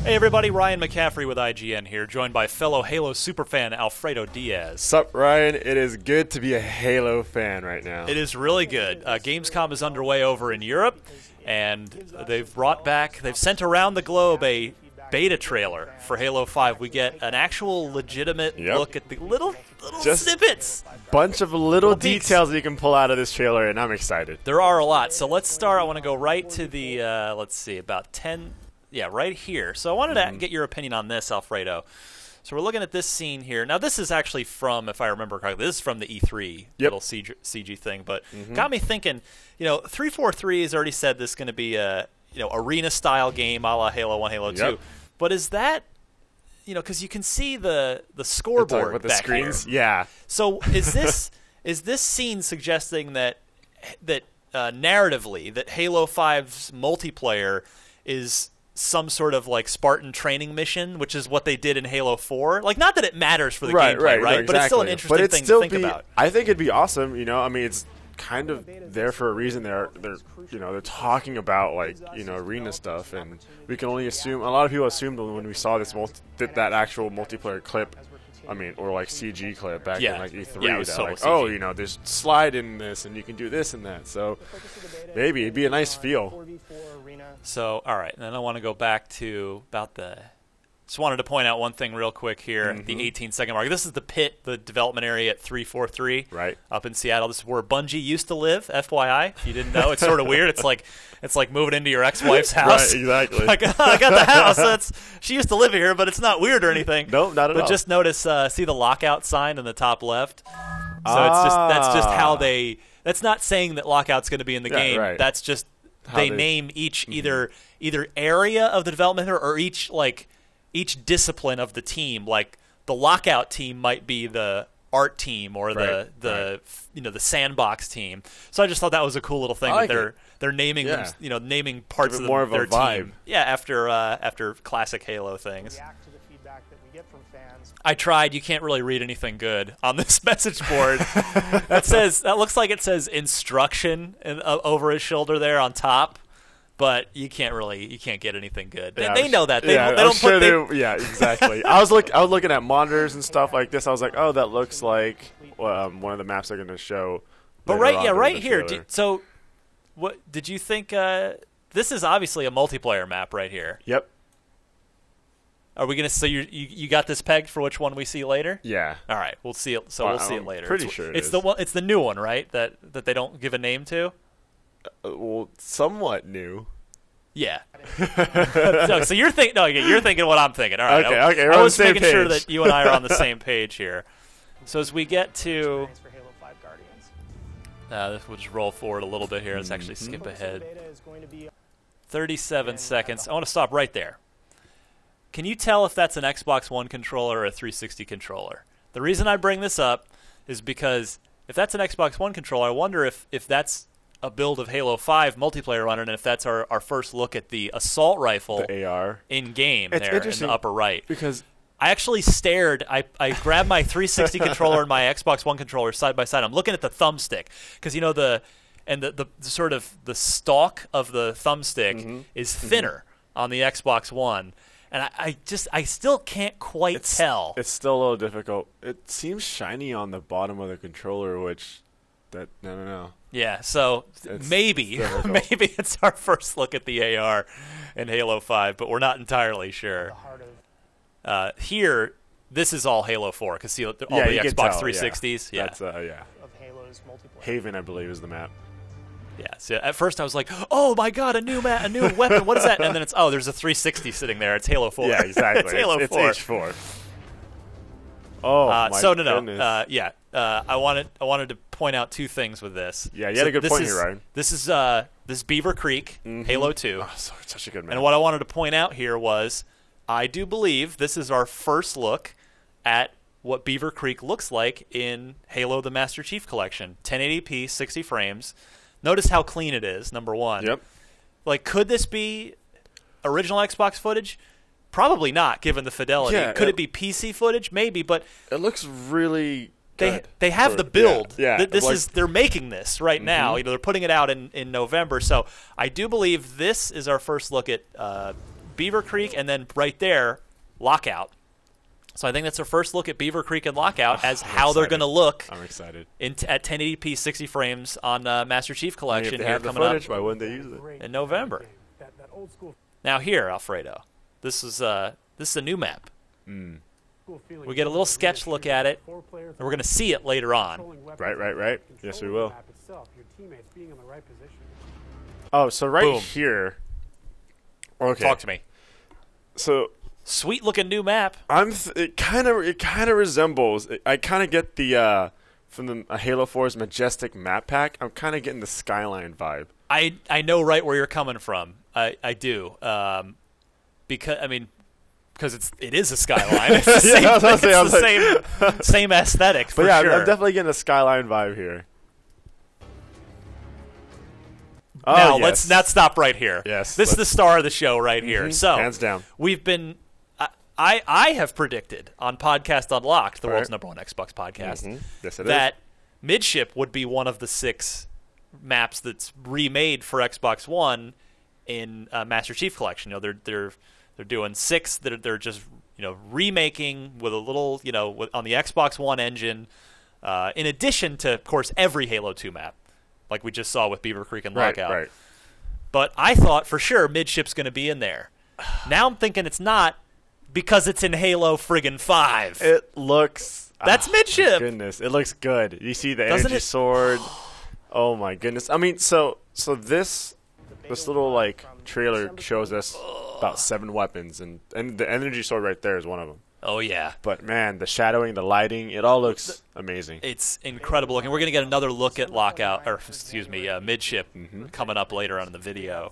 Hey everybody, Ryan McCaffrey with IGN here, joined by fellow Halo superfan Alfredo Diaz. Sup, Ryan? It is good to be a Halo fan right now. It is really good. Gamescom is underway over in Europe, and they've sent around the globe a beta trailer for Halo 5. We get an actual legitimate look at the little snippets. Bunch of little details that you can pull out of this trailer, and I'm excited. There are a lot. So let's start. I want to go right to the, let's see, about 10... Yeah, right here. So I wanted to get your opinion on this, Alfredo. So we're looking at this scene here. Now, this is actually from, if I remember correctly, this is from the E3 little CG thing. But got me thinking, 343 has already said this is going to be a arena-style game a la Halo 1, Halo 2. But is that, because you can see the scoreboard with the back screens? here. Yeah. So is this scene suggesting that narratively, that Halo 5's multiplayer is some sort of like Spartan training mission, which is what they did in Halo 4. Like, not that it matters for the gameplay, right? Exactly. But it's still an interesting thing to think about. I think it'd be awesome. I mean, it's kind of there for a reason. They're talking about arena stuff, and we can only assume. A lot of people assumed when we saw that actual multiplayer clip. I mean, or like CG clip back in like E3. Yeah, it was totally CG. There's slide in this, and you can do this and that. So maybe it'd be a nice feel. So, all right, and then I want to go back to just wanted to point out one thing real quick here at the 18-second mark. This is the pit, the development area at 343 up in Seattle. This is where Bungie used to live, FYI. If you didn't know, it's sort of weird. It's like moving into your ex-wife's house. Right, exactly. I got the house. She used to live here, but it's not weird or anything. Nope, not at all. But just notice, see the lockout sign in the top left? So that's just how they – that's not saying that lockout's going to be in the game. Right. That's just they name each either area of the development or each discipline of the team. Like the lockout team might be the art team or the sandbox team. So I just thought that was a cool little thing that they're naming them, naming parts of their team. Yeah, after classic Halo things. I tried. You can't really read anything good on this message board. That looks like it says instruction over his shoulder there on top. But you can't get anything good. They know that. They don't yeah, exactly. I was looking at monitors and stuff like this. I was like, oh, that looks like one of the maps they're going to show. But right here. So, what did you think? This is obviously a multiplayer map right here. Yep. Are we gonna? So you got this pegged for which one we see later? Yeah. All right, we'll see it. So we'll see it later. Pretty sure it's the one. It's the new one, right? That they don't give a name to. Well, somewhat new. Yeah. so you're thinking. No, you're thinking what I'm thinking. All right. Okay. I was making sure that you and I are on the same page here. So as we get to, we'll just roll forward a little bit here. Let's actually skip ahead. 37 seconds. I want to stop right there. Can you tell if that's an Xbox One controller or a 360 controller? The reason I bring this up is because if that's an Xbox One controller, I wonder if that's a build of Halo 5 multiplayer runner, and if that's our first look at the assault rifle, the AR in-game there in the upper right. Because I actually stared. I grabbed my 360 controller and my Xbox One controller side by side. I'm looking at the thumbstick because the sort of the stalk of the thumbstick is thinner on the Xbox One. And I still can't quite tell. It's still a little difficult. It seems shiny on the bottom of the controller, which no. Yeah, so maybe it's our first look at the AR in Halo 5, but we're not entirely sure. Here, this is all Halo 4 because see all the Xbox 360s. Yeah, that's Of Halo's multiplayer. Haven, I believe, is the map. Yeah, so at first I was like, oh my god, a new weapon, what is that? And then it's, there's a 360 sitting there. It's Halo 4. Yeah, exactly. It's Halo 4. It's H4. Oh, my goodness. I wanted to point out two things with this. Yeah, you had a good point here, Ryan. This is this Beaver Creek, Halo 2. Oh, such a good map. And what I wanted to point out here was, I do believe this is our first look at what Beaver Creek looks like in Halo the Master Chief Collection. 1080p, 60 frames. Notice how clean it is, number one. Yep. Like, could this be original Xbox footage? Probably not, given the fidelity. Yeah, could it be PC footage? Maybe, but it looks really good. They have the build. Yeah. They're making this right now. They're putting it out in November. So I do believe this is our first look at Beaver Creek, and then right there, Lockout. So I think that's our first look at Beaver Creek and Lockout as how they're going to look. I'm excited. At 1080p 60 frames on Master Chief Collection if they here have coming the footage, up. why wouldn't they use it? In November. Now here, Alfredo, this is a new map. We get a little sketch look at it, and we're going to see it later on. Right. Yes, we will. Oh, so right here. Okay. Talk to me. So sweet looking new map. It kind of resembles. I kind of get the from the Halo 4's Majestic map pack. I'm kind of getting the Skyline vibe. I know right where you're coming from. I do. Because it is a Skyline. It's the same aesthetic. For yeah, sure. I'm definitely getting a Skyline vibe here. Now let's not stop right here. Yes, this is the star of the show right here. So hands down, we've been. I have predicted on Podcast Unlocked, the world's #1 Xbox podcast, that Midship would be one of the 6 maps that's remade for Xbox One in Master Chief Collection. You know, they're doing 6 that they're just remaking with a little on the Xbox One engine, in addition to, of course, every Halo 2 map, like we just saw with Beaver Creek and Lockout. Right. But I thought for sure Midship's going to be in there. Now I'm thinking it's not because it's in Halo friggin' 5. It looks... That's Midship. Goodness, it looks good. You see the energy sword. Oh my goodness. I mean, so this little trailer shows us about 7 weapons, and the energy sword right there is one of them. Oh, yeah. But, man, the shadowing, the lighting, it all looks amazing. It's incredible looking. We're going to get another look at Midship coming up later on in the video.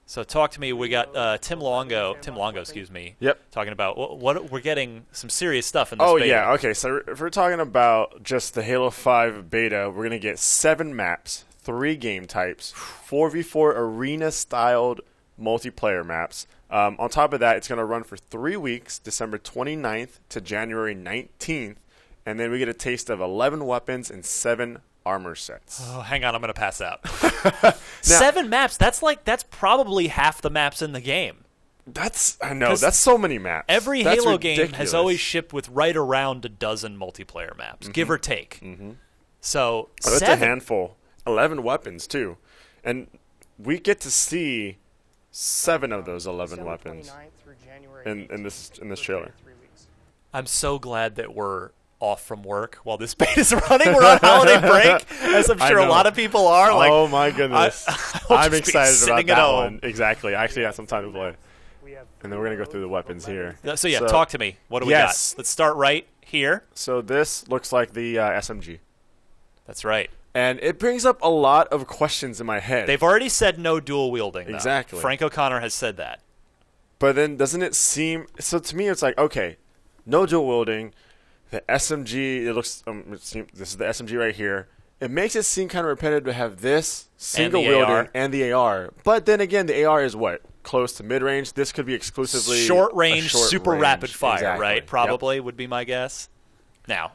So talk to me. We got Tim Longo, Yep. talking about what we're getting some serious stuff in this beta. Oh, yeah. Okay, so if we're talking about just the Halo 5 beta, we're going to get 7 maps, 3 game types, 4v4 arena-styled multiplayer maps. On top of that, it's going to run for 3 weeks, December 29th to January 19th, and then we get a taste of 11 weapons and 7 armor sets. Oh, hang on, I'm going to pass out. 7 maps, that's probably half the maps in the game. That's so many maps. Every Halo game has always shipped with right around a dozen multiplayer maps, give or take. So that's a handful. 11 weapons, too. And we get to see 7 of those 11 weapons in this trailer. I'm so glad that we're off from work while this beta's running. We're on holiday break, as I'm sure a lot of people are. Oh my goodness. I'm excited about that one. Exactly. I actually got some time to play. And then we're going to go through the weapons here. So talk to me. What do we got? Let's start right here. So this looks like the SMG. That's right. And it brings up a lot of questions in my head. They've already said no dual wielding, though. Exactly. Frank O'Connor has said that. But then doesn't it seem... So to me, it's like, okay, no dual wielding. The SMG, it looks... this is the SMG right here. It makes it seem kind of repetitive to have this single wielding and the AR. But then again, the AR is what? Close to mid-range? This could be exclusively... Short range, super rapid fire, right? Probably would be my guess. Now...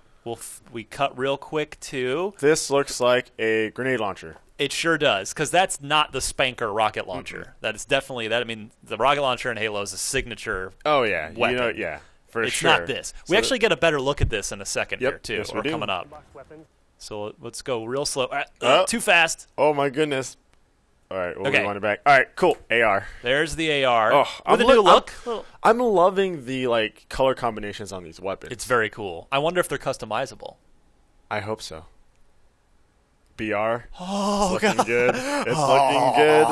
We cut real quick to... This looks like a grenade launcher. It sure does, because that's not the Spanker rocket launcher. That is definitely that. I mean, the rocket launcher in Halo is a signature. Oh yeah, weapon. For it's sure. It's not this. We actually get a better look at this in a second here too. Yes, we're coming up. So let's go real slow. Too fast. Oh my goodness. All right, we'll rewind it back. All right, cool. AR. There's the AR. Oh, with a new look. I'm loving the color combinations on these weapons. It's very cool. I wonder if they're customizable. I hope so. BR. Oh, it's looking good. It's looking good.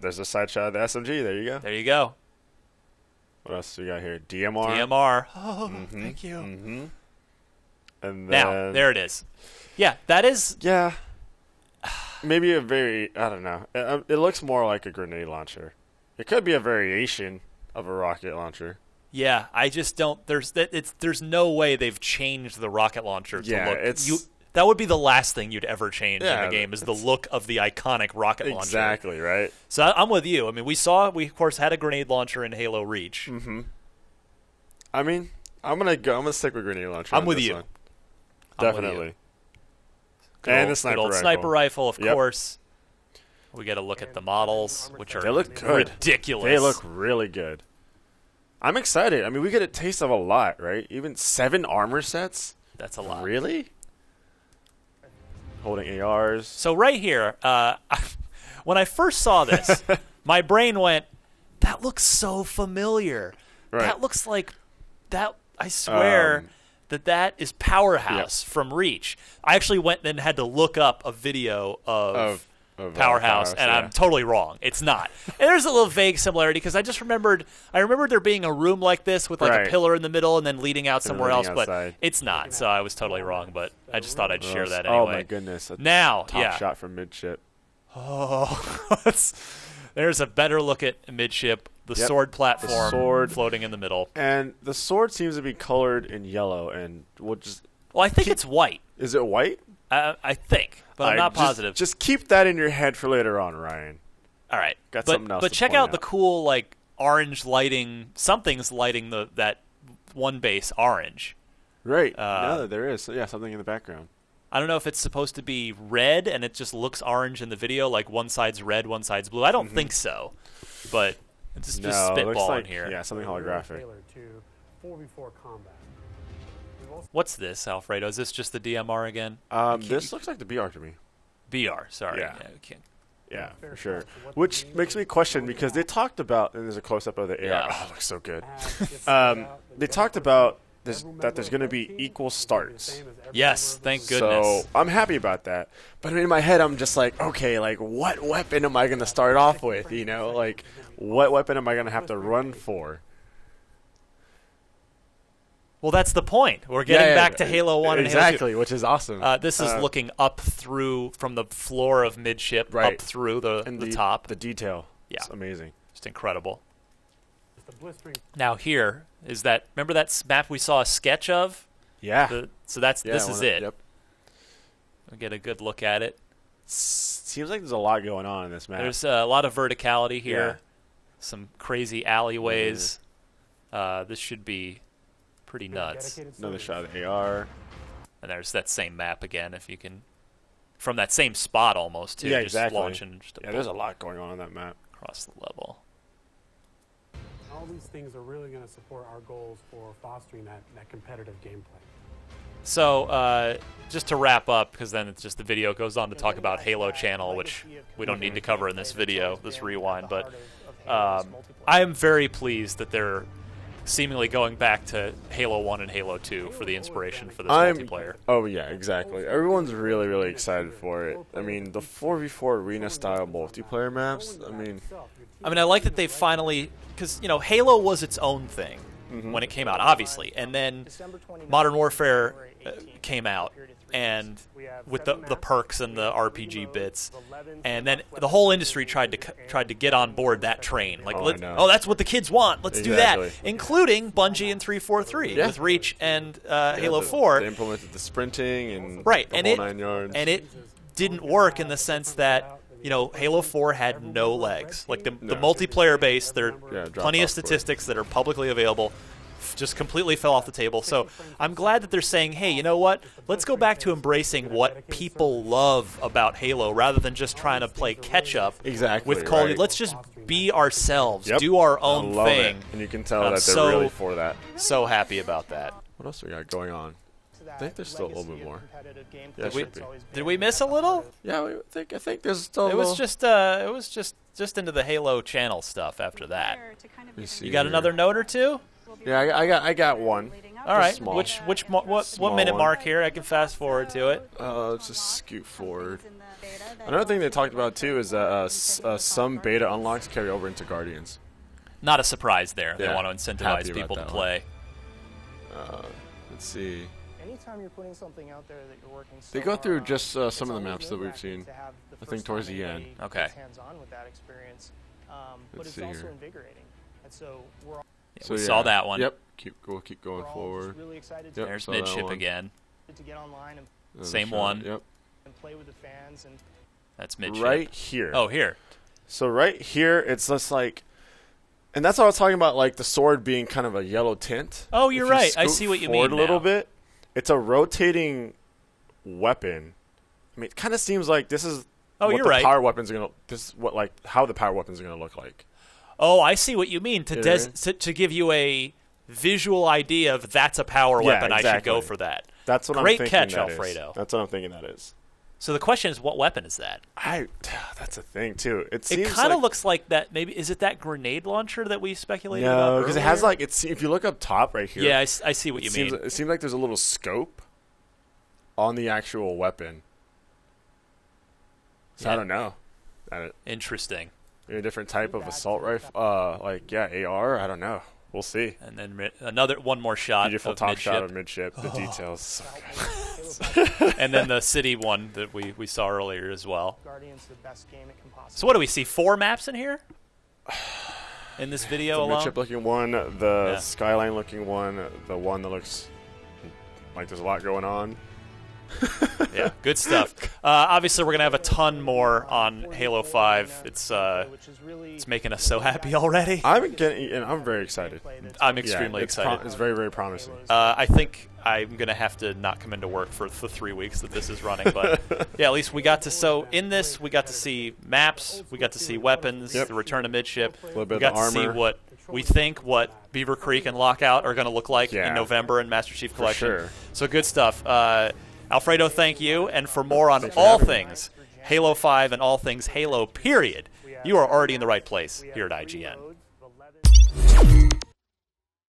There's a side shot of the SMG. There you go. There you go. What else do we got here? DMR. DMR. Oh, thank you. And then, now, there it is. Yeah, that is... Yeah. Maybe a very... I don't know. It looks more like a grenade launcher. It could be a variation of a rocket launcher. Yeah, I just don't... There's no way they've changed the rocket launcher to look... That would be the last thing you'd ever change in the game is the look of the iconic rocket launcher. Exactly, right? So I'm with you. I mean, we of course had a grenade launcher in Halo Reach. I mean, I'm gonna stick with grenade launcher. I'm with you. Definitely. And the sniper rifle. Sniper rifle, of course. We get a look at the models, which are they look good. Ridiculous. They look really good. I'm excited. I mean, we get a taste of a lot, right? Even 7 armor sets. That's a lot. Really? Holding ARs. So right here, when I first saw this, my brain went, that looks so familiar. Right. That looks like that. I swear that is Powerhouse from Reach. I actually went and had to look up a video of Powerhouse, and I'm totally wrong. It's not. And there's a little vague similarity because I remembered there being a room like this with like a pillar in the middle and then leading out somewhere else, but it's not. So I was totally wrong, but I just thought I'd share that anyway. Oh my goodness. Now, top shot from midship. Oh, there's a better look at midship. The sword platform floating in the middle. And the sword seems to be colored in yellow, and well, I think it's white. Is it white? I think, but I'm not positive. Just keep that in your head for later on, Ryan. All right. Got something else. But check out the cool like orange lighting. Something's lighting that one base orange. Right. No, there is. Yeah, something in the background. I don't know if it's supposed to be red and it just looks orange in the video, like one side's red, one side's blue. I don't think so, but it's just spitballing here. Yeah, something holographic. What's this, Alfredo? Is this just the DMR again? This looks like the BR to me. BR, sorry. Yeah. Yeah, for sure. Which makes me question because they talked about, and there's a close-up of the AR. Yeah. Oh, it looks so good. They talked about that there's going to be equal starts. Yes, thank goodness. So I'm happy about that. But in my head, I'm just like, okay, like what weapon am I going to start off with? You know, like what weapon am I going to have to run for? Well, that's the point. We're getting back to Halo 1 and Halo 2. Exactly, which is awesome. This is looking up through from the floor of midship up through the top. The detail. Yeah. It's amazing. Just incredible. Now here is that. Remember that map we saw a sketch of? Yeah. So this is it. Yep. We'll get a good look at it. Seems like there's a lot going on in this map. There's a lot of verticality here. Yeah. Some crazy alleyways. This should be pretty nuts. Another shot of the AR. And there's that same map again, if you can, from that same spot almost too. Yeah, just exactly. Launching just there's a lot going on that map. Across the level. All these things are really going to support our goals for fostering that competitive gameplay. So just to wrap up, because then it's just the video goes on to talk about Halo Channel, which we don't need to cover in this video, this rewind, but I am very pleased that they're seemingly going back to Halo 1 and Halo 2 for the inspiration for this multiplayer. Oh, yeah, exactly. Everyone's really, really excited for it. I mean, the 4v4 arena-style multiplayer maps, I mean, I like that they finally, because, you know, Halo was its own thing when it came out, obviously, and then Modern Warfare came out, and with the perks and the RPG bits, and then the whole industry tried to get on board that train. Like, that's what the kids want. Let's do that, including Bungie and 343 with Reach and Halo 4. They implemented the sprinting and the whole 9 yards. And it didn't work in the sense that, you know, Halo 4 had no legs. Like the multiplayer base, there are plenty of statistics that are publicly available. Just completely fell off the table. So I'm glad that they're saying, hey, you know what? Let's go back to embracing what people love about Halo rather than just trying to play catch-up with Call of Duty. Let's just be ourselves, do our own thing. And you can tell that they're really for that. So happy about that. What else we got going on? I think there's still a little bit more. Yeah, did we miss a little? Yeah, I think there's still. It was just into the Halo channel stuff after that. You got another note or two? Yeah, I got one. All right. What minute mark here? I can fast forward to it. Let's just scoot forward. Another thing they talked about too is that some beta unlocks carry over into Guardians. Not a surprise there. They want to incentivize people to play. Let's see. Anytime you're putting something out there that you're working so they go through hard just some of the maps that we've seen. I think towards the end. Okay. Hands-on with that experience, but Let's it's see also here. invigorating. And so we're all we saw that one. Yep. Keep going forward. really excited Yep, There's midship again. to get online and Same one. Yep. play with the fans and That's midship. Right here. Oh, here. So right here, it's just like, and that's what I was talking about, like the sword being kind of a yellow tint. Oh, you're right. I see what you mean a little bit. It's a rotating weapon. I mean, it kind of seems like this is Oh, you're right. Power weapons are gonna. This is what like how the power weapons are gonna look like. Oh, I see what you mean. To give you a visual idea of that's a power weapon, exactly. I should go for that. That's what Great I'm thinking. catch, that Alfredo. Is. That's what I'm thinking that is. So the question is, what weapon is that? That's a thing too. It kind of looks like that. Maybe is it that grenade launcher that we speculated about? No, because it has like it's. If you look up top right here. Yeah, I see what you mean. It seems like there's a little scope on the actual weapon. So I don't know. Interesting. Maybe a different type of assault rifle. AR. I don't know. We'll see. And then one more shot. Beautiful of top midship. shot of midship. The details. So and then the city one that we saw earlier as well. Guardian's the best game it can possibly. So what do we see? 4 maps in here? In this video alone? The midship looking one, the skyline looking one, the one that looks like there's a lot going on. Yeah, good stuff. Obviously, we're gonna have a ton more on Halo 5. It's making us so happy already. I'm very excited. I'm extremely excited. It's very, very promising. I think I'm gonna have to not come into work for the 3 weeks that this is running, but yeah, at least we got to. So in this, we got to see maps, we got to see weapons, the return of midship. A little bit we got of armor. to see what we think Beaver Creek and Lockout are gonna look like in November in Master Chief Collection. For sure. So good stuff. Alfredo, thank you. And for more on all things Halo 5 and all things Halo, period, you are already in the right place here at IGN.